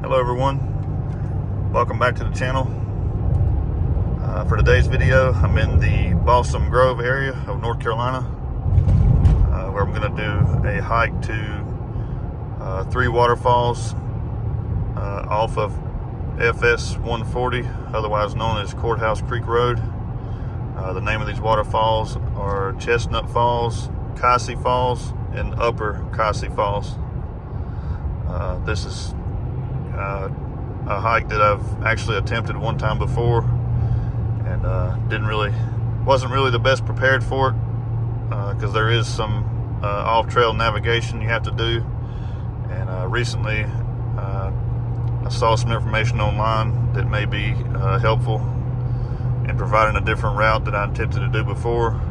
Hello everyone, welcome back to the channel. For today's video, I'm in the Balsam Grove area of North Carolina, where I'm going to do a hike to 3 waterfalls off of FS 140, otherwise known as Courthouse Creek Road. The name of these waterfalls are Chestnut Falls, Cosi Falls, and Upper Cosi Falls. This is a hike that I've actually attempted one time before, and wasn't really the best prepared for it, because there is some off-trail navigation you have to do. And recently I saw some information online that may be helpful in providing a different route that I attempted to do before.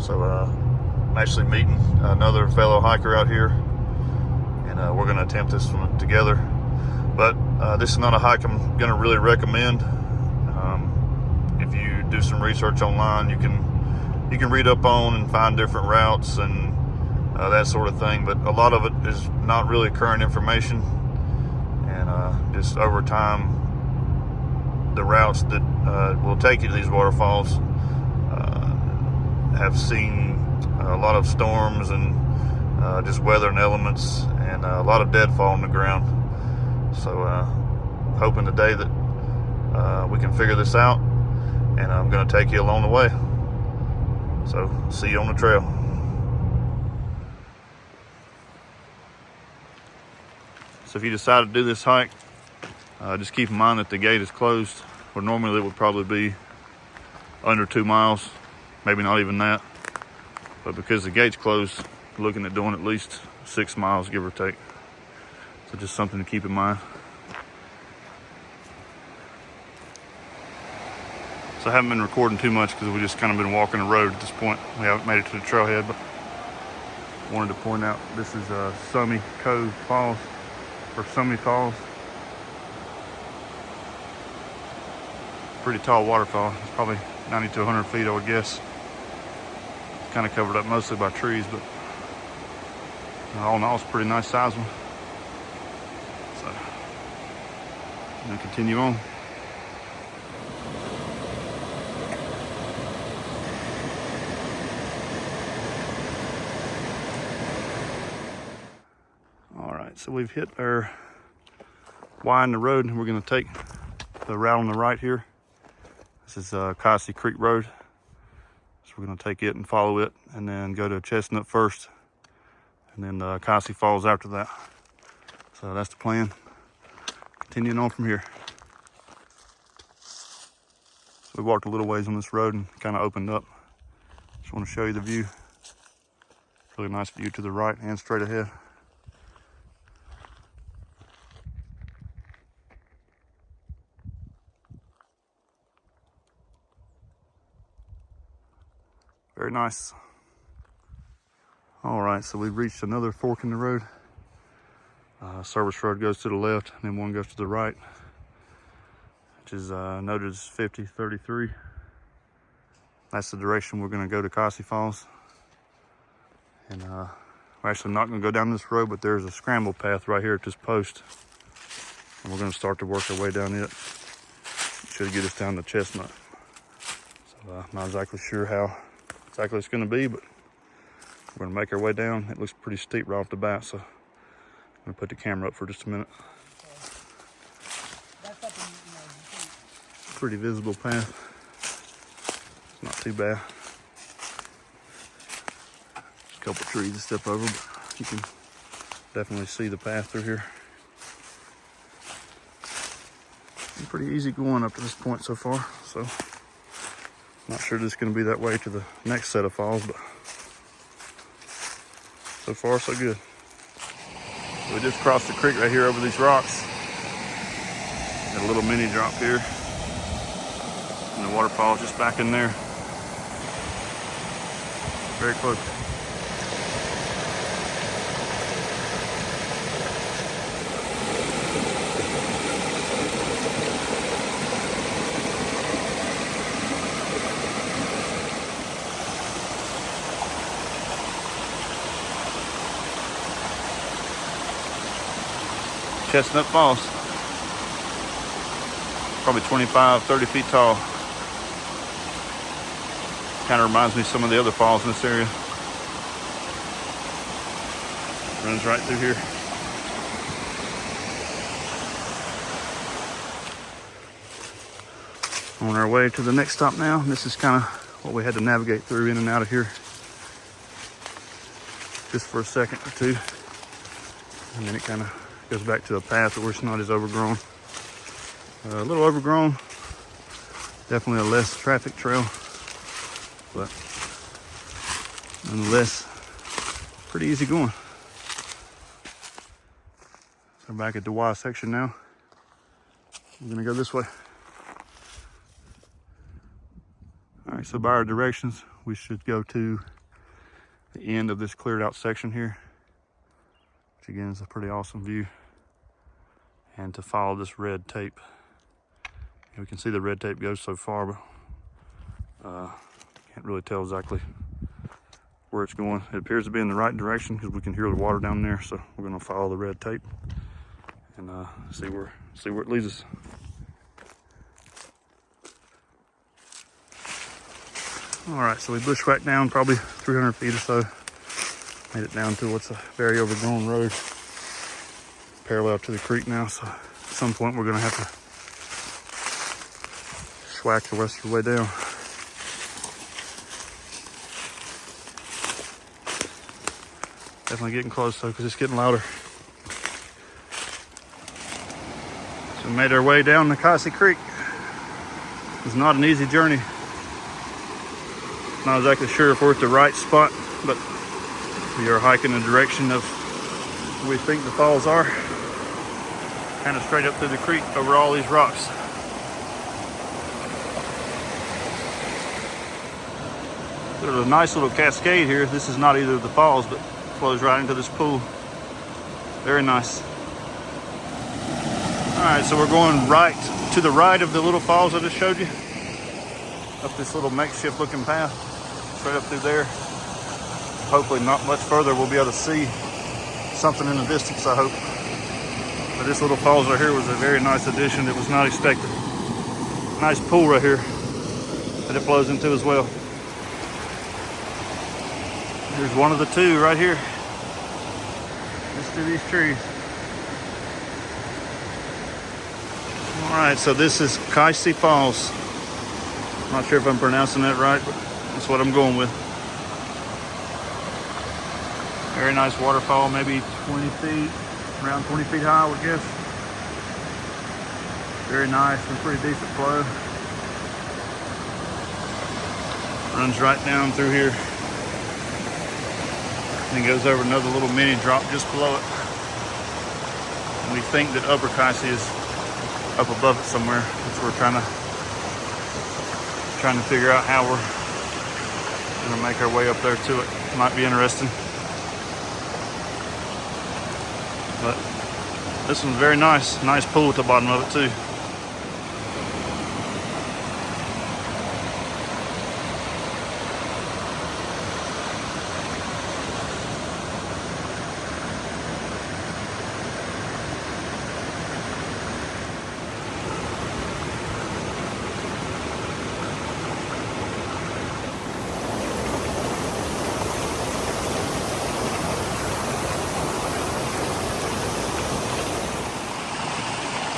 So I'm actually meeting another fellow hiker out here, and we're going to attempt this one together. But this is not a hike I'm going to really recommend. If you do some research online, you can read up on and find different routes and that sort of thing. But a lot of it is not really current information, and just over time, the routes that will take you to these waterfalls have seen a lot of storms and just weather and elements, and a lot of deadfall on the ground. So hoping today that we can figure this out, and I'm going to take you along the way. So see you on the trail. So if you decide to do this hike, just keep in mind that the gate is closed, where normally it would probably be under 2 miles, maybe not even that. But because the gate's closed, we're looking at doing at least 6 miles, give or take. So just something to keep in mind. So I haven't been recording too much because we've just kind of been walking the road at this point. We haven't made it to the trailhead, but I wanted to point out this is Summy Cove Falls, or Summy Falls. Pretty tall waterfall. It's probably 90 to 100 feet, I would guess. It's kind of covered up mostly by trees, but all in all, it's a pretty nice size one. So I'm gonna continue on. All right, so we've hit our Y in the road, and we're gonna take the route on the right here. This is Kiesee Creek Road. So we're gonna take it and follow it, and then go to Chestnut first, and then Cosi Falls after that. So that's the plan. Continuing on from here. So we walked a little ways on this road and kind of opened up. Just want to show you the view. Really nice view to the right and straight ahead. Very nice. All right, so we've reached another fork in the road. Service road goes to the left, and then one goes to the right, which is noted as 5033. That's the direction we're going to go to Cosi Falls. And we're actually not going to go down this road, but there's a scramble path right here at this post, and we're going to start to work our way down it. Should get us down to Chestnut. So I'm not exactly sure how exactly it's going to be, but we're going to make our way down. It looks pretty steep right off the bat, so I'm going to put the camera up for just a minute. Pretty visible path. It's not too bad. There's a couple trees to step over, but you can definitely see the path through here. It's pretty easy going up to this point so far, so not sure this is going to be that way to the next set of falls, but so far so good. We just crossed the creek right here over these rocks. Got a little mini drop here, and the waterfall just back in there. Very close. Chestnut Falls. probably 25, 30 feet tall. Kind of reminds me of some of the other falls in this area. Runs right through here. On our way to the next stop now. This is kind of what we had to navigate through in and out of here just for a second or two. And then it kind of goes back to a path where it's not as overgrown. A little overgrown. Definitely a less traffic trail. But nonetheless, pretty easy going. So we're back at the Y section now. I'm gonna go this way. All right, so by our directions, we should go to the end of this cleared out section here, which again is a pretty awesome view. And to follow this red tape. We can see the red tape goes so far, but can't really tell exactly where it's going. It appears to be in the right direction because we can hear the water down there. So we're going to follow the red tape and see where it leads us. All right, so we bushwhacked down probably 300 feet or so. Made it down to what's a very overgrown road, parallel to the creek now. So at some point we're going to have to schwack the rest of the way down. Definitely getting close though, because it's getting louder. So we made our way down the Cosi Creek. It's not an easy journey. Not exactly sure if we're at the right spot, but we are hiking the direction of where we think the falls are. Kind of straight up through the creek over all these rocks. There's a nice little cascade here. This is not either of the falls, but flows right into this pool. Very nice. All right, so we're going right to the right of the little falls I just showed you. Up this little makeshift looking path, straight up through there. Hopefully not much further, we'll be able to see something in the distance, I hope. But this little falls right here was a very nice addition. It was not expected. Nice pool right here that it flows into as well. Here's one of the two right here. Just through these trees. All right, so this is Kiesee Falls. Not sure if I'm pronouncing that right, but that's what I'm going with. Very nice waterfall, maybe 20 feet, around 20 feet high, I would guess. Very nice and pretty decent flow. Runs right down through here. And goes over another little mini drop just below it. And we think that Upper Kiesee is up above it somewhere, which we're trying to figure out how we're gonna make our way up there to it. Might be interesting. But this one's very nice. Nice pool at the bottom of it too.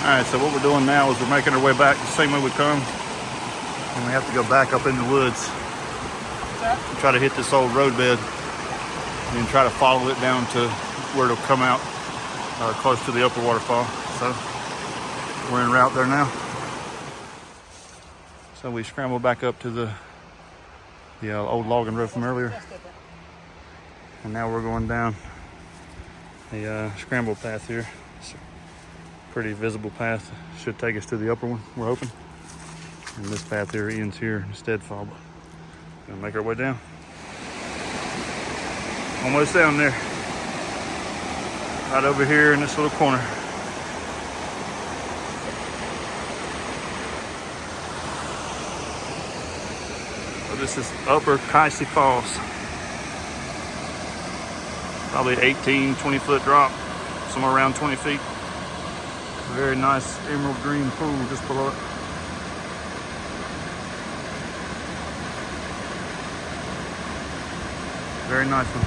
All right, so what we're doing now is we're making our way back the same way we come. And we have to go back up in the woods. Try to hit this old roadbed and try to follow it down to where it'll come out close to the upper waterfall. So we're en route there now. So we scrambled back up to the old logging road from earlier. And now we're going down a scramble path here. Pretty visible path. Should take us to the upper one, we're hoping. And this path here ends here in Steadfall. But gonna make our way down. Almost down there. Right over here in this little corner. So this is Upper Kiesee Falls. Probably 18, 20 foot drop. Somewhere around 20 feet. Very nice emerald green pool just below it. Very nice one.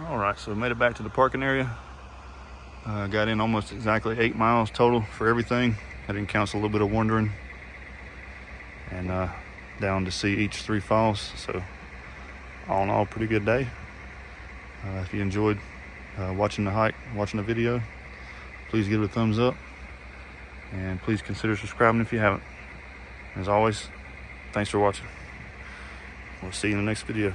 All right, so we made it back to the parking area. Got in almost exactly 8 miles total for everything. I didn't count a little bit of wandering, and down to see each 3 falls. So all in all, pretty good day. If you enjoyed watching the hike, watching the video, please give it a thumbs up, and please consider subscribing if you haven't. As always, thanks for watching. We'll see you in the next video.